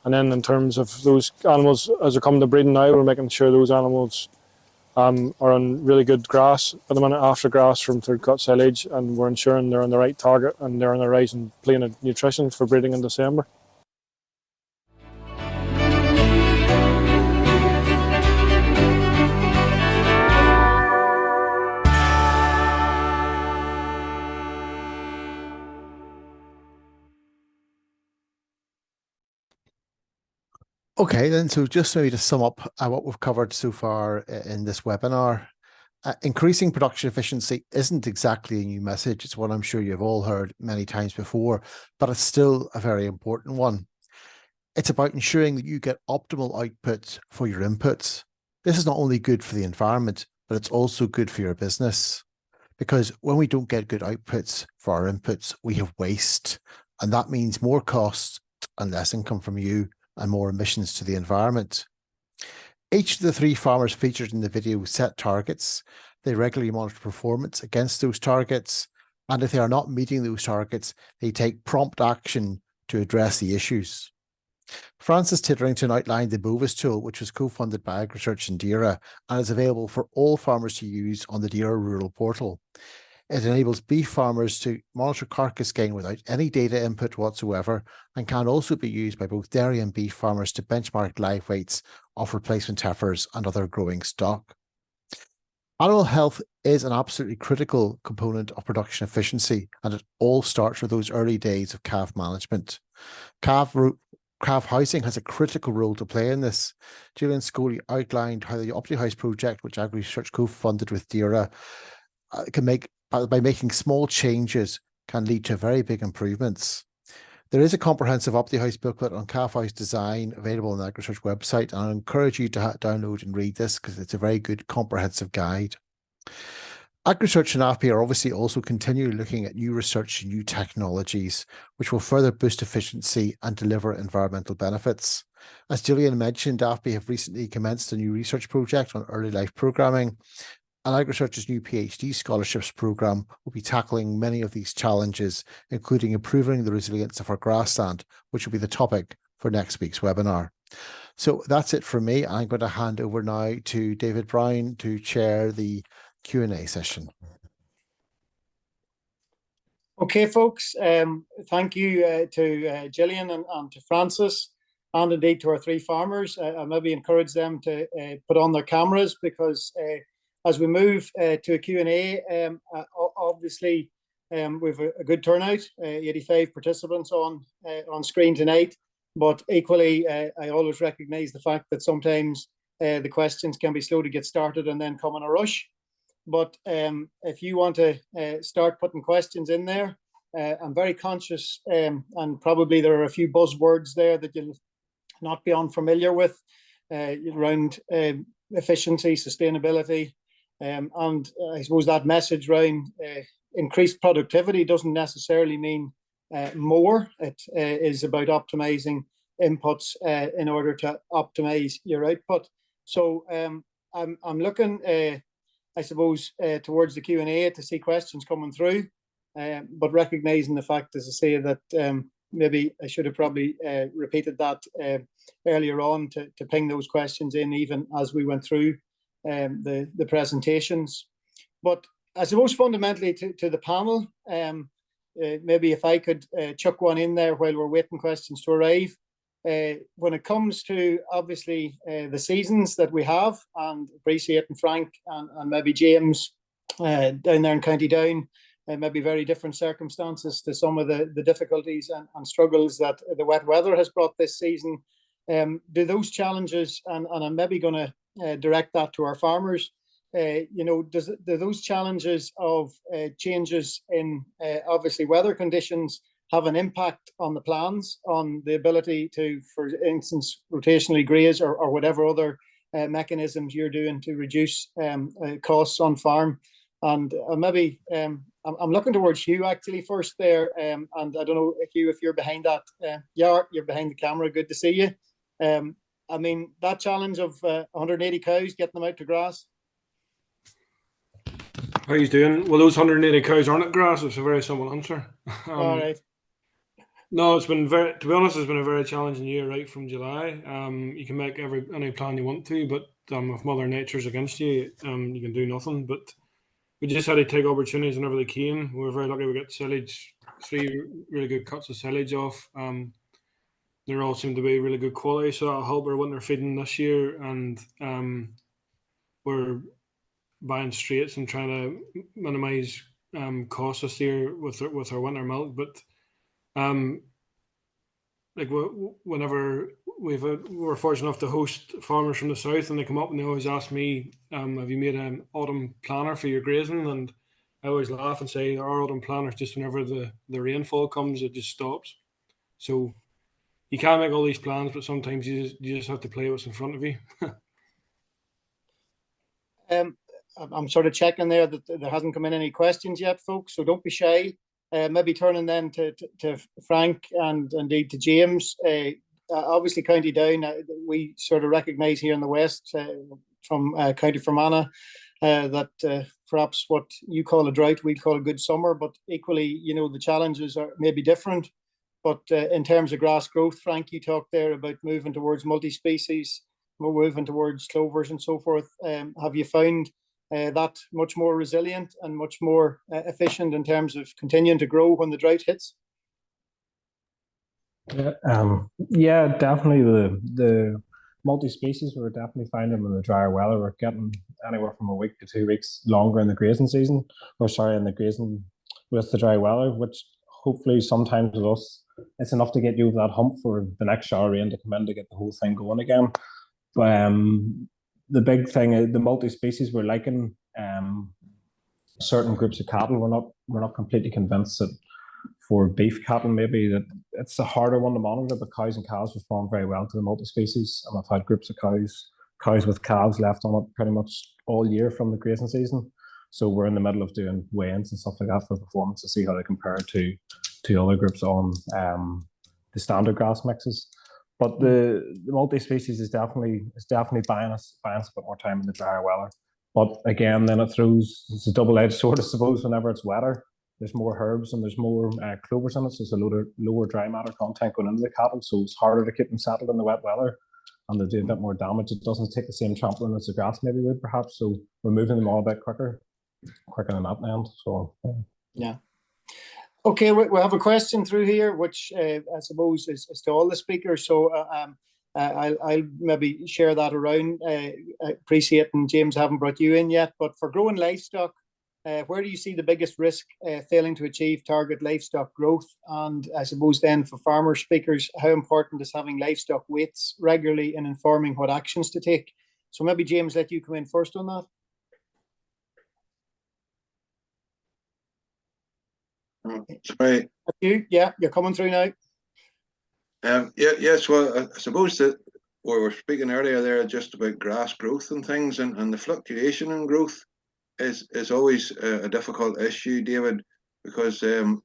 And then in terms of those animals, as they're coming to breeding now, we're making sure those animals are on really good grass at the minute, after grass from third cut silage, and we're ensuring they're on the right target and they're on the right and plane of nutrition for breeding in December. Okay, then, so just maybe to sum up what we've covered so far in this webinar, increasing production efficiency isn't exactly a new message. It's one I'm sure you've all heard many times before, but it's still a very important one. It's about ensuring that you get optimal output for your inputs. This is not only good for the environment, but it's also good for your business. Because when we don't get good outputs for our inputs, we have waste, and that means more costs and less income from you, and more emissions to the environment. Each of the 3 farmers featured in the video set targets. They regularly monitor performance against those targets, and if they are not meeting those targets, they take prompt action to address the issues. Francis Titterington outlined the Bovis tool, which was co-funded by Agrisearch and DERA, and is available for all farmers to use on the DERA Rural Portal. It enables beef farmers to monitor carcass gain without any data input whatsoever, and can also be used by both dairy and beef farmers to benchmark live weights of replacement heifers and other growing stock. Animal health is an absolutely critical component of production efficiency, and it all starts with those early days of calf management. Calf housing has a critical role to play in this. Gillian Scully outlined how the OptiHouse project, which Agrisearch co-funded with DERA, by making small changes, can lead to very big improvements. There is a comprehensive OptiHouse booklet on calf house design available on the Agrisearch website, and I encourage you to download and read this because it's a very good comprehensive guide. Agrisearch and AFBI are obviously also continually looking at new research and new technologies, which will further boost efficiency and deliver environmental benefits. As Gillian mentioned, AFBI have recently commenced a new research project on early life programming, and Agrisearch's new PhD scholarships programme will be tackling many of these challenges, including improving the resilience of our grassland, which will be the topic for next week's webinar. So that's it from me. I'm going to hand over now to David Brown to chair the Q&A session. Okay, folks, thank you to Gillian and to Francis, and indeed to our three farmers. I maybe encourage them to put on their cameras, because as we move to a Q&A, obviously we've a good turnout, 85 participants on screen tonight, but equally I always recognise the fact that sometimes the questions can be slow to get started and then come in a rush. But if you want to start putting questions in there, I'm very conscious, and probably there are a few buzzwords there that you'll not be unfamiliar with around efficiency, sustainability, and I suppose that message around increased productivity doesn't necessarily mean more. It is about optimizing inputs in order to optimize your output. So I'm looking, I suppose, towards the Q&A to see questions coming through, but recognizing the fact, as I say, that maybe I should have probably repeated that earlier on to ping those questions in even as we went through the presentations. But I suppose fundamentally to the panel, maybe if I could chuck one in there while we're waiting questions to arrive. When it comes to obviously the seasons that we have, and appreciating Frank and maybe James down there in County Down, maybe very different circumstances to some of the difficulties and struggles that the wet weather has brought this season. Do those challenges, and I'm maybe going to direct that to our farmers, do those challenges of changes in obviously weather conditions have an impact on the plans, on the ability to, for instance, rotationally graze or whatever other mechanisms you're doing to reduce costs on farm? And maybe I'm looking towards Hugh actually first there, and I don't know, Hugh, if you're behind that. Yeah, you're behind the camera. Good to see you. I mean, that challenge of 180 cows, getting them out to grass. How are you doing? Well, those 180 cows aren't at grass. It's a very simple answer. All right. No, it's been to be honest, it's been a very challenging year right from July. You can make any plan you want to, but if Mother Nature's against you, you can do nothing. But we just had to take opportunities whenever they came. We were very lucky we got silage, 3 really good cuts of silage off. They all seem to be really good quality, so that'll help our winter feeding this year. And we're buying straights and trying to minimise costs this year with our winter milk. But whenever we're fortunate enough to host farmers from the south, and they come up and they always ask me, have you made an autumn planner for your grazing? And I always laugh and say our autumn planner is just whenever the rainfall comes, it just stops. So you can't make all these plans, but sometimes you just have to play what's in front of you. I'm sort of checking there that there hasn't come in any questions yet, folks, so don't be shy. Maybe turning then to Frank and indeed to James. Obviously, County Down, we sort of recognise here in the west from County Fermanagh that perhaps what you call a drought, we'd call a good summer, but equally, the challenges are maybe different. But in terms of grass growth, Frank, you talked there about moving towards multi-species, moving towards clovers and so forth. Have you found that much more resilient and much more efficient in terms of continuing to grow when the drought hits? Yeah, definitely. The multi-species, we're definitely finding in the drier weather, we're getting anywhere from a week to 2 weeks longer in the grazing season, in the grazing with the dry weather, which hopefully sometimes with us, it's enough to get you over that hump for the next shower rain to come in to get the whole thing going again. But the big thing is the multi-species we're liking. Certain groups of cattle, we're not completely convinced that for beef cattle maybe that it's a harder one to monitor, but cows and calves respond very well to the multi-species, and I've had groups of cows with calves left on it pretty much all year from the grazing season. So we're in the middle of doing weigh-ins and stuff like that for performance to see how they compare to other groups on the standard grass mixes. But the multi-species is definitely buying us a bit more time in the drier weather. But again, then it's a double-edged sword, I suppose. Whenever it's wetter, there's more herbs and there's more clovers in it, so there's a lower dry matter content going into the cattle, so it's harder to keep them settled in the wet weather, and they do a bit more damage. It doesn't take the same trampling as the grass maybe would, perhaps, so we're moving them all a bit quicker than that end. So yeah. Okay, we have a question through here, which I suppose is to all the speakers. So I'll maybe share that around. Appreciating James haven't brought you in yet, but for growing livestock, where do you see the biggest risk failing to achieve target livestock growth? And I suppose then for farmer speakers, how important is having livestock weights regularly in informing what actions to take? So maybe James, let you come in first on that. Sorry. Yeah, you're coming through now. Yes, well, I suppose that we were speaking earlier there just about grass growth and things, and the fluctuation in growth is always a difficult issue, David, because you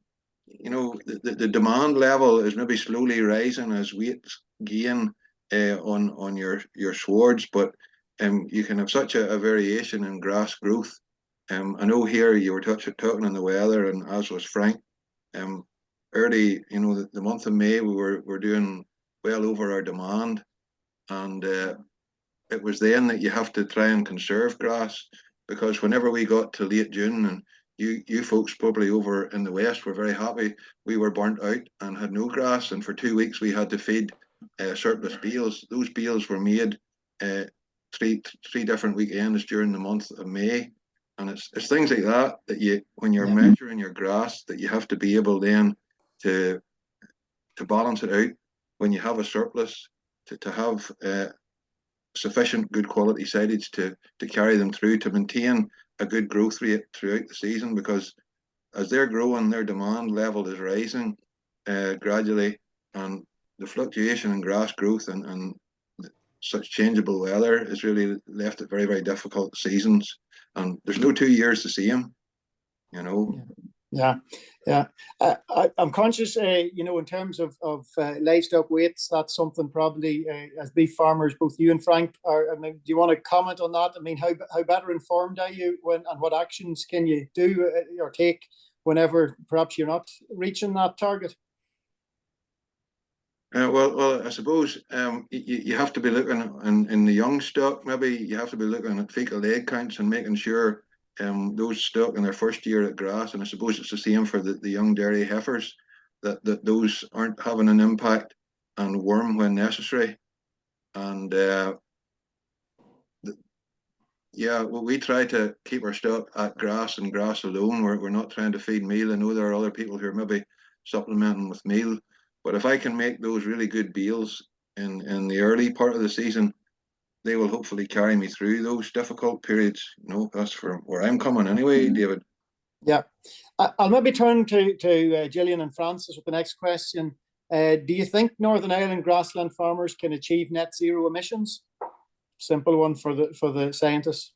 know, the demand level is maybe slowly rising as weights gain on your swards, but you can have such a variation in grass growth. I know here you were talking on the weather, and as was Frank, early, you know, the month of May, we were doing well over our demand, and it was then that you have to try and conserve grass, because whenever we got to late June, and you folks probably over in the west were very happy, we were burnt out and had no grass, and for 2 weeks we had to feed surplus bales. Those bales were made three different weekends during the month of May. And it's things like that you, when you're measuring your grass, that you have to be able then to balance it out when you have a surplus, to have sufficient good quality silage to carry them through, to maintain a good growth rate throughout the season, because as they're growing, their demand level is rising gradually, and the fluctuation in grass growth and such changeable weather is really left it very, very difficult seasons. And there's no 2 years to see him, you know. Yeah. I'm conscious, you know, in terms of livestock weights, that's something probably as beef farmers, both you and Frank are. I mean, do you want to comment on that? I mean, how better informed are you and what actions can you do or take whenever perhaps you're not reaching that target? Well, I suppose you have to be looking in the young stock. Maybe you have to be looking at fecal egg counts and making sure those stock in their first year at grass, and I suppose it's the same for the young dairy heifers, that those aren't having an impact, and worm when necessary. And we try to keep our stock at grass and grass alone. We're not trying to feed meal. I know there are other people who are maybe supplementing with meal. But if I can make those really good bales in the early part of the season, they will hopefully carry me through those difficult periods. You know, that's from where I'm coming anyway, David. Yeah. I'll maybe turn to Gillian and Francis with the next question. Do you think Northern Ireland grassland farmers can achieve net zero emissions? Simple one for the scientists.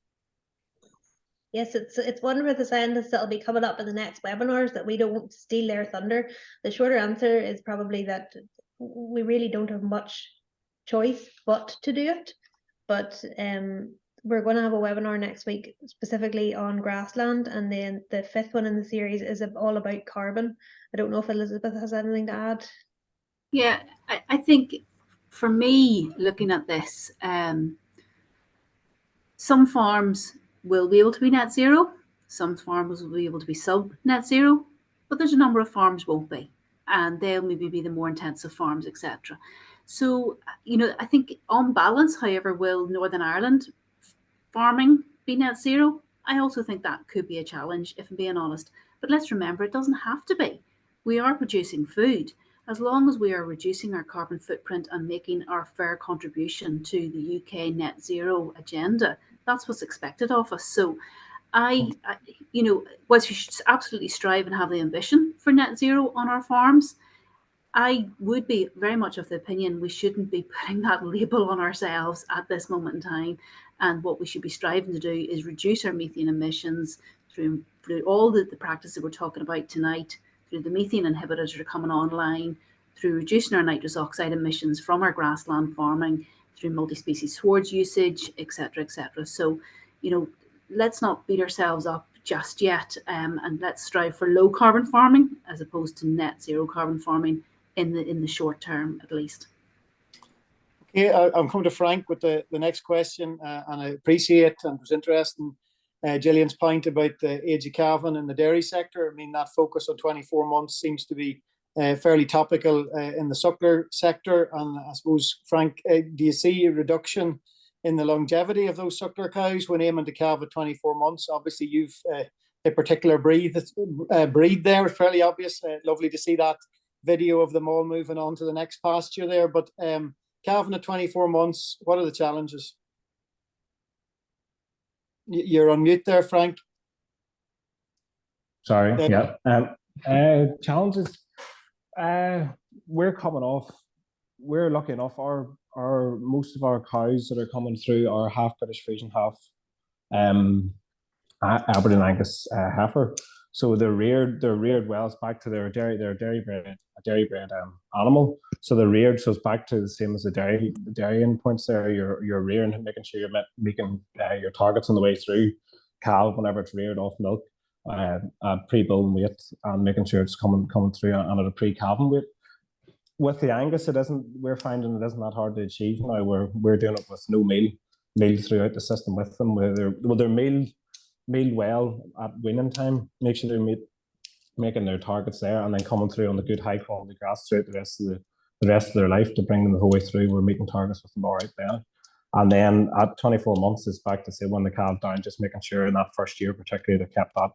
Yes, it's one for the scientists that'll be coming up in the next webinars, that we don't steal their thunder. The shorter answer is probably that we really don't have much choice but to do it. But we're going to have a webinar next week specifically on grassland, and then the 5th one in the series is all about carbon. I don't know if Elizabeth has anything to add. Yeah, I think for me, looking at this, some farms will be able to be net zero, some farmers will be able to be sub net zero, but there's a number of farms won't be, and they'll maybe be the more intensive farms, etc. So, I think on balance, however, will Northern Ireland farming be net zero? I also think that could be a challenge, if I'm being honest. But let's remember, it doesn't have to be. We are producing food. As long as we are reducing our carbon footprint and making our fair contribution to the UK net zero agenda, that's what's expected of us. So whilst we should absolutely strive and have the ambition for net zero on our farms, I would be very much of the opinion we shouldn't be putting that label on ourselves at this moment in time. And what we should be striving to do is reduce our methane emissions through all the practices that we're talking about tonight, through the methane inhibitors that are coming online, through reducing our nitrous oxide emissions from our grassland farming, through multi-species swards usage, etc., etc. So, let's not beat ourselves up just yet, and let's strive for low carbon farming as opposed to net zero carbon farming in the short term, at least. Okay, I'm coming to Frank with the next question, and I appreciate and was interesting Gillian's point about the age of calving in the dairy sector. I mean, that focus on 24 months seems to be fairly topical in the suckler sector. And I suppose, Frank, do you see a reduction in the longevity of those suckler cows when aiming to calve at 24 months? Obviously, you've a particular breed there. It's fairly obvious. Lovely to see that video of them all moving on to the next pasture there. But calving at 24 months, what are the challenges? You're on mute there, Frank. Sorry, yeah. Challenges. We're lucky enough. Our most of our cows that are coming through are half British Frisian, half Aberdeen Angus heifer. So they're reared well. It's back to their dairy bred animal. So they're reared, so it's back to the same as the dairy endpoints there. You're rearing and making sure you're making your targets on the way through calve whenever it's reared off milk, pre-bull weight, and making sure it's coming through and at a pre-calving weight. With the Angus, we're finding it isn't that hard to achieve now. We're doing it with no meal throughout the system with them. They're mealed well at weaning time. Make sure they're making their targets there, and then coming through on the good high quality grass throughout the rest of their life to bring them the whole way through. We're meeting targets with them all right then. And then at 24 months, it's back to say when they calve down, just making sure in that first year, particularly, they kept that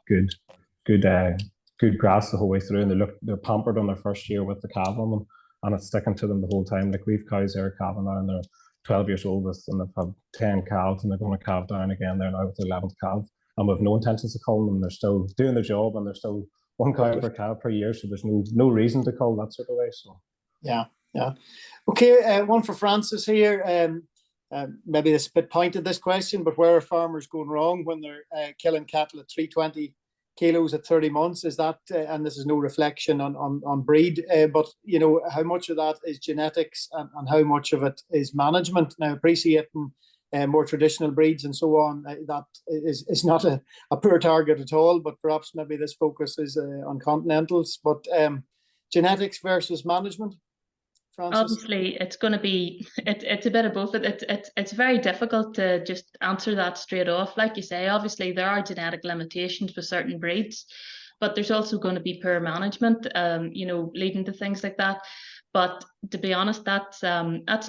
good grass the whole way through, and they're pampered on their first year with the calve on them, and it's sticking to them the whole time. Like we've cows there calving now, and they're 12 years old and they've had 10 calves, and they're going to calve down again there now with the 11th calf. And we have no intentions of culling them. They're still doing their job, and they're still one cow per calf per year, so there's no reason to cull that sort of way. So yeah. Okay, one for Francis here. Maybe it's a bit pointed, this question, but where are farmers going wrong when they're killing cattle at 320 kilos at 30 months? Is that, and this is no reflection on breed, but how much of that is genetics and how much of it is management? Now, appreciating more traditional breeds and so on, that is not a poor target at all, but perhaps maybe this focus is on continentals. But genetics versus management, Francis? Obviously, it's going to be it's a bit of both. It's very difficult to just answer that straight off. Like you say, obviously there are genetic limitations with certain breeds, but there's also going to be poor management, leading to things like that. But to be honest, that's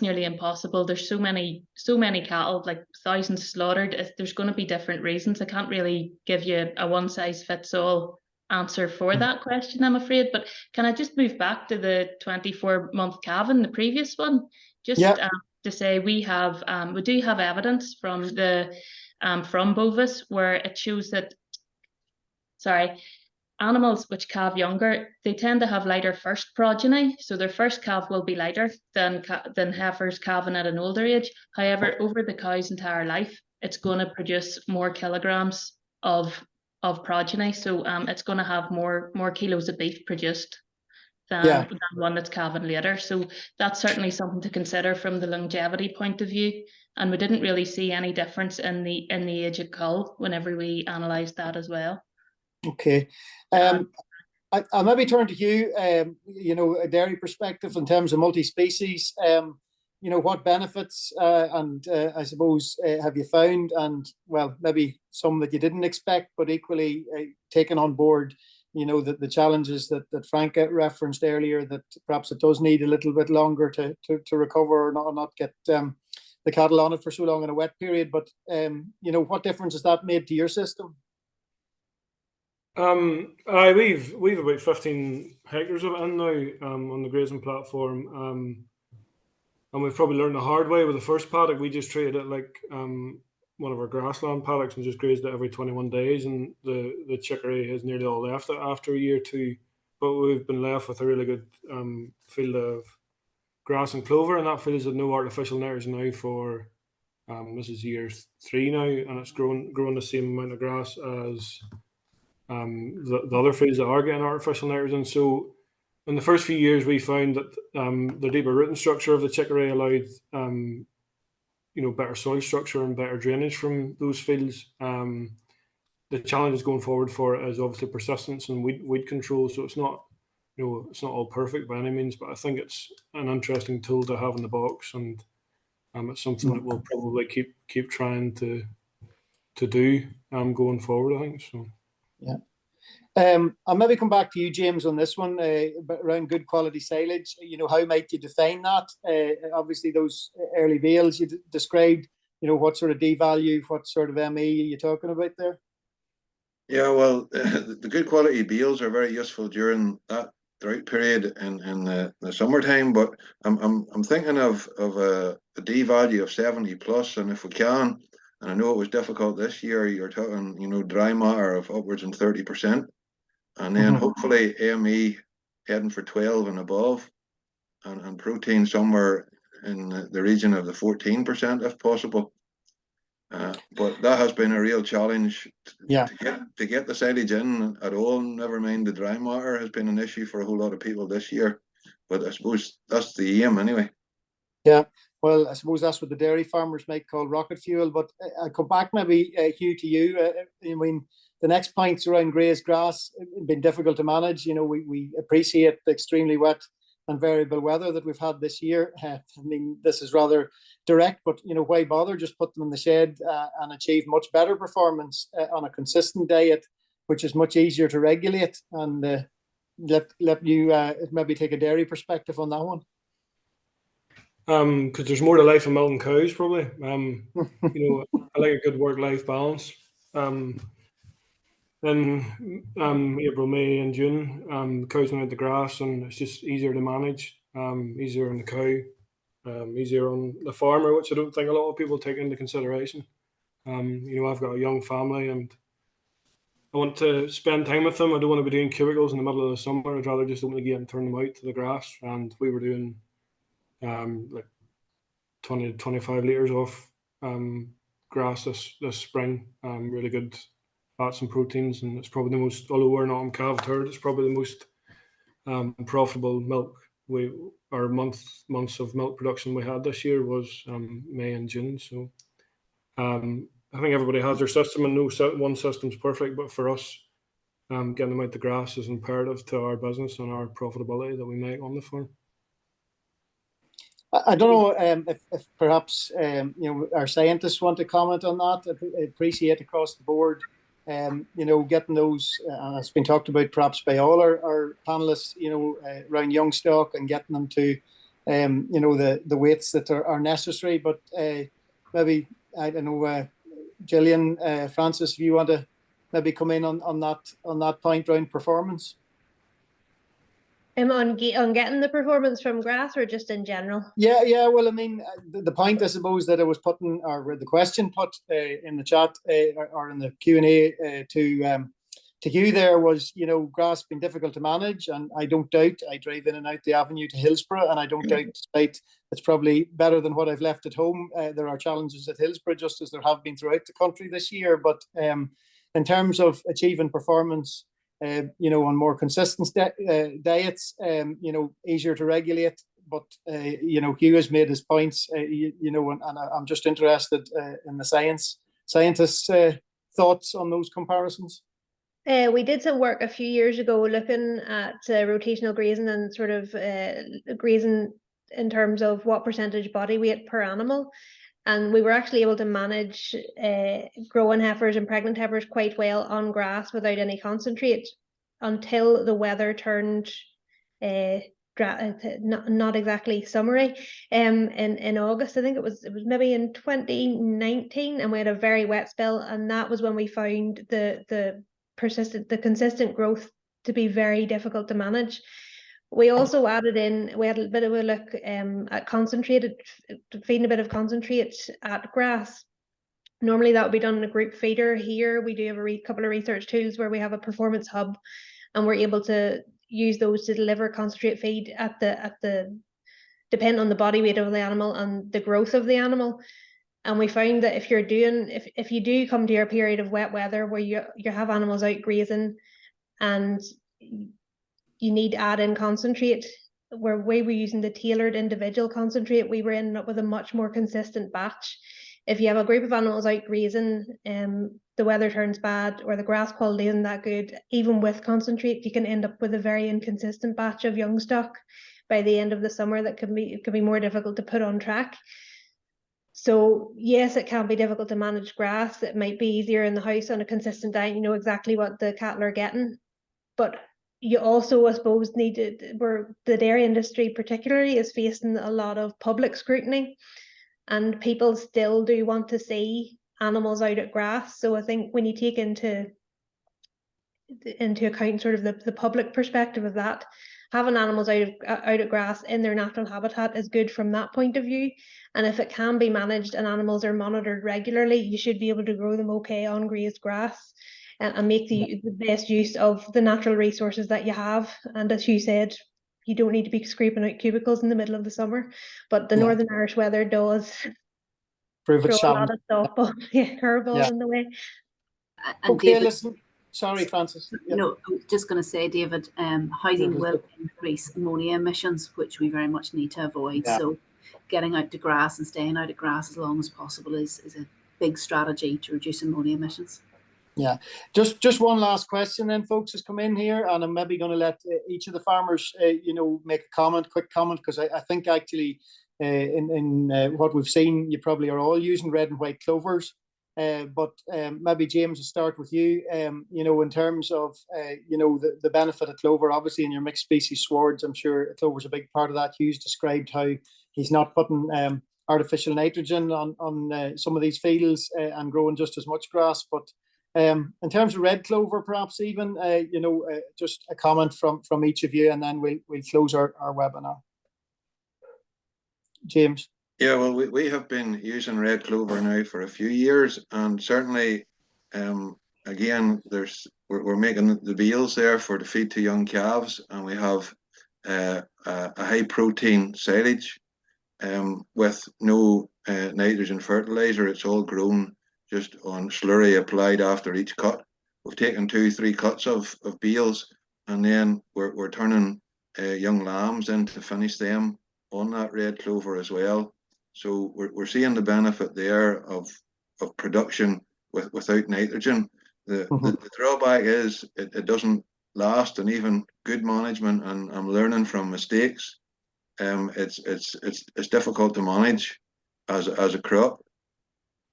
nearly impossible. There's so many cattle, like thousands slaughtered. There's going to be different reasons. I can't really give you a one size fits all answer for that question, I'm afraid. But can I just move back to the 24-month calving, the previous one? Just to say we do have evidence from Bovis where it shows that animals which calve younger, they tend to have lighter first progeny, so their first calf will be lighter than heifers calving at an older age. However, over the cow's entire life, it's going to produce more kilograms of progeny, so it's going to have more kilos of beef produced than one that's calving later. So that's certainly something to consider from the longevity point of view. And we didn't really see any difference in the age of cull whenever we analysed that as well. Okay. I'll maybe turn to you, a dairy perspective in terms of multi-species. What benefits and I suppose have you found, and well, maybe some that you didn't expect, but equally taken on board the challenges that Frank referenced earlier, that perhaps it does need a little bit longer to recover, or not get the cattle on it for so long in a wet period. But what difference has that made to your system? We've about 15 hectares of it in now on the grazing platform, and we've probably learned the hard way with the first paddock. We just treated it like one of our grassland paddocks and just grazed it every 21 days, and the chicory has nearly all left it after a year or two. But we've been left with a really good field of grass and clover, and that field has no artificial nitrogen now for this is year 3 now, and it's growing the same amount of grass as the other fields that are getting artificial nitrogen. So in the first few years, we found that the deeper rooting structure of the chicory allowed better soil structure and better drainage from those fields. The challenges going forward for it is obviously persistence and weed control. So it's not it's not all perfect by any means, but I think it's an interesting tool to have in the box, and it's something that we'll probably keep trying to do going forward, I think so. Yeah. I'll maybe come back to you, James, on this one, around good quality silage. How might you define that? Obviously, those early bales you described, what sort of D-value, what sort of ME are you talking about there? Yeah, well, the good quality bales are very useful during that drought period in the summertime, but I'm thinking of a D-value of 70 plus, and if we can, and I know it was difficult this year, you're talking, dry matter of upwards in 30%. And then hopefully AME heading for 12 and above, and protein somewhere in the region of the 14% if possible. But that has been a real challenge to get the silage in at all. Never mind the dry matter has been an issue for a whole lot of people this year. But I suppose that's the aim anyway. Yeah. Well, I suppose that's what the dairy farmers might call rocket fuel. But I'll come back maybe, Hugh, to you. The next points around grazed grass have been difficult to manage. We appreciate the extremely wet and variable weather that we've had this year. This is rather direct, but why bother? Just put them in the shed and achieve much better performance on a consistent diet, which is much easier to regulate. And let you maybe take a dairy perspective on that one. Because there's more to life in milking cows, probably. I like a good work-life balance. In April, May, and June, cows went out the grass, and it's just easier to manage, easier on the cow, easier on the farmer, which I don't think a lot of people take into consideration. I've got a young family, and I want to spend time with them. I don't want to be doing cubicles in the middle of the summer. I'd rather just open the gate and turn them out to the grass. And we were doing like 20 to 25 litres off grass this spring. Really good fats and proteins, and it's probably the most, although we're not on calved herd, it's probably the most profitable milk months of milk production we had this year was May and June. So I think everybody has their system, and no one system's perfect, but for us, getting them out the grass is imperative to our business and our profitability that we make on the farm. I don't know if perhaps our scientists want to comment on that. I appreciate across the board, getting those, it's been talked about perhaps by all our panelists, around young stock and getting them to, the weights that are necessary. But maybe, I don't know, Gillian, Francis, if you want to maybe come in on that point around performance. On getting the performance from grass, or just in general? Yeah. Well, the point, I suppose, that I was putting, or the question put in the chat or in the Q&A to you there was, grass being difficult to manage, and I don't doubt. I drive in and out the avenue to Hillsborough, and I don't doubt, despite it's probably better than what I've left at home. There are challenges at Hillsborough, just as there have been throughout the country this year. But in terms of achieving performance, on more consistent diets, easier to regulate. But, Hugh has made his points, and I'm just interested in the scientists' thoughts on those comparisons. We did some work a few years ago looking at rotational grazing and sort of grazing in terms of what percentage body weight per animal. And we were actually able to manage growing heifers and pregnant heifers quite well on grass without any concentrate. until the weather turned not exactly summery in August. I think it was maybe in 2019, and we had a very wet spell, and that was when we found the consistent growth to be very difficult to manage. We also added in, we had a bit of a look at concentrated, feeding a bit of concentrate at grass. Normally that would be done in a group feeder. Here we do have a couple of research tools where we have a performance hub, and we're able to use those to deliver concentrate feed at the depending on the body weight of the animal and the growth of the animal. And we found that if you do come to your period of wet weather where you have animals out grazing and you need to add in concentrate, where we were using the tailored individual concentrate, we were ending up with a much more consistent batch. If you have a group of animals out grazing, the weather turns bad or the grass quality isn't that good, even with concentrate, you can end up with a very inconsistent batch of young stock by the end of the summer that could be more difficult to put on track. So yes, it can be difficult to manage grass. It might be easier in the house on a consistent diet. You know exactly what the cattle are getting, but you also, I suppose, where the dairy industry particularly is facing a lot of public scrutiny, and people still do want to see animals out at grass. So I think when you take into account sort of the public perspective of that, having animals out at grass in their natural habitat is good from that point of view. And if it can be managed and animals are monitored regularly, you should be able to grow them okay on grazed grass and make the best use of the natural resources that you have. And as you said, you don't need to be scraping out cubicles in the middle of the summer, but the Northern Irish weather does Prove throw it a lot of softball, curveballs in the way. And Okay, David, listen. Sorry, Francis. No, I was just going to say, David, housing will increase ammonia emissions, which we very much need to avoid. Yeah. So getting out to grass and staying out of grass as long as possible is a big strategy to reduce ammonia emissions. Yeah, just one last question then, folks, has come in here, and I'm maybe going to let each of the farmers, make a quick comment, because I think actually in what we've seen, you probably are all using red and white clovers. But maybe James, will start with you. In terms of the benefit of clover, obviously in your mixed species swards, I'm sure clover's a big part of that. Hugh's described how he's not putting artificial nitrogen on some of these fields and growing just as much grass. But in terms of red clover, perhaps even just a comment from each of you, and then we'll close our webinar. James. Yeah, well, we have been using red clover now for a few years, and certainly, again, we're making the meals there for the feed to young calves, and we have a high protein silage with no nitrogen fertilizer. It's all grown just on slurry applied after each cut. We've taken 2-3 cuts of bales, and then we're turning young lambs in to finish them on that red clover as well. So we're seeing the benefit there of production without nitrogen. The drawback is it doesn't last, and even good management, and I'm learning from mistakes. It's difficult to manage as a crop.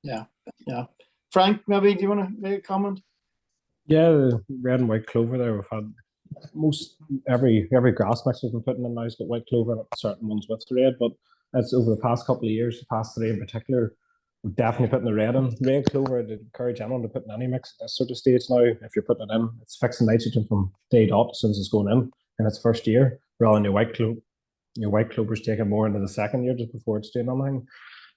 Yeah. Frank, maybe do you want to make a comment? Yeah, the red and white clover there, we've had most every grass mix we've been putting in now has got white clover, certain ones with red, but it's over the past couple of years, the past 3 in particular, we're definitely putting the red in. Red clover, I'd encourage anyone to put in any mix at this sort of stage now. If you're putting it in, it's fixing nitrogen from day dot since it's going in its first year, rather than your white clover. Your white clover's taking more into the second year just before it's doing anything.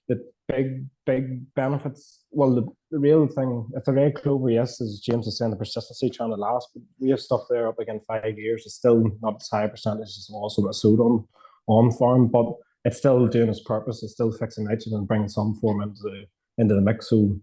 The big benefits, well, the real thing, if the red clover, yes, as James is saying, the persistency trying to last, but we have stuff there up again 5 years. It's still not as high a percentage as also that's sold on farm, but it's still doing its purpose. It's still fixing nitrogen and bringing some form into the mix. So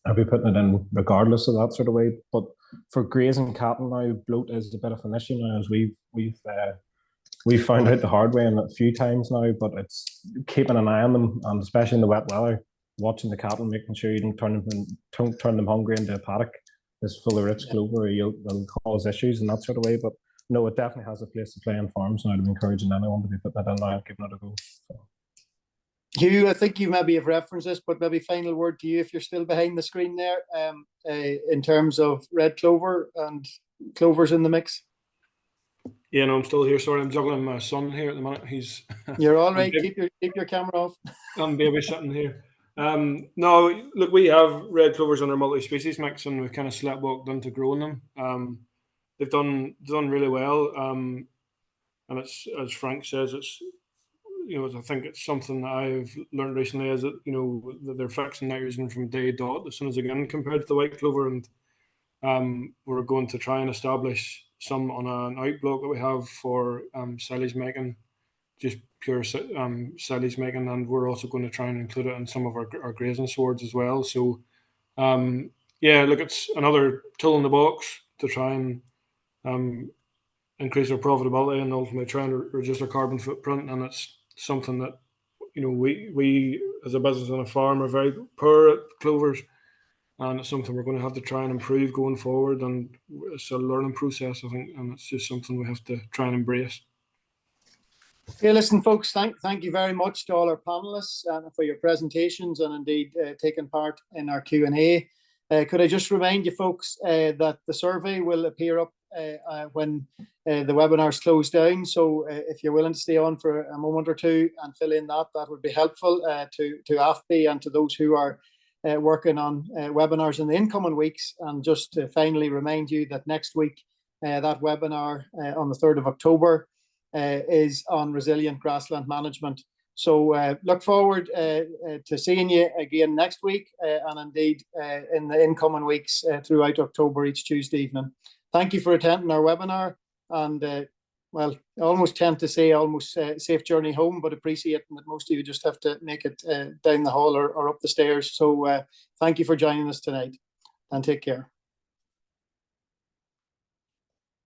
I'll be putting it in regardless of that sort of way. But for grazing cattle now, bloat is a bit of an issue now, as we've found out the hard way a few times now. But it's keeping an eye on them, and especially in the wet weather, watching the cattle, making sure you don't turn them hungry into a paddock that's full of rich clover, or they'll cause issues in that sort of way. But no, it definitely has a place to play in farms, and I'd be encouraging anyone to be putting it in now and giving it a go. So. Hugh, I think you maybe have referenced this, but maybe final word to you if you're still behind the screen there, in terms of red clover and clovers in the mix? Yeah, no, I'm still here. Sorry, I'm juggling my son here at the minute. He's You're all right. Keep your camera off. I'm babysitting here. No, look, we have red clovers in our multi-species mix, and we've kind of sleepwalked into growing them. They've done really well, and it's, as Frank says, it's, you know, I think it's something that I've learned recently, is that, you know, that they're fixing nitrogen from day dot as soon as they get in compared to the white clover, and we're going to try and establish some on an outblock that we have for silage making, just pure silage making, and we're also going to try and include it in some of our grazing swords as well. So yeah, look, it's another tool in the box to try and increase our profitability and ultimately try and reduce our carbon footprint. And it's something that, you know, we as a business and a farm are very poor at clovers, and it's something we're going to have to try and improve going forward. And it's a learning process, I think, and it's just something we have to try and embrace. Okay, listen, folks, thank you very much to all our panelists for your presentations and indeed taking part in our Q&A. Could I just remind you folks that the survey will appear up when the webinar is closed down. So if you're willing to stay on for a moment or two and fill in that would be helpful to AFBI and to those who are working on webinars in the incoming weeks. And just to finally remind you that next week, that webinar on the 3rd of October is on resilient grassland management. So look forward to seeing you again next week and indeed in the incoming weeks throughout October each Tuesday evening. Thank you for attending our webinar, and well, I almost tend to say safe journey home, but appreciate that most of you just have to make it down the hall or up the stairs. So thank you for joining us tonight, and take care.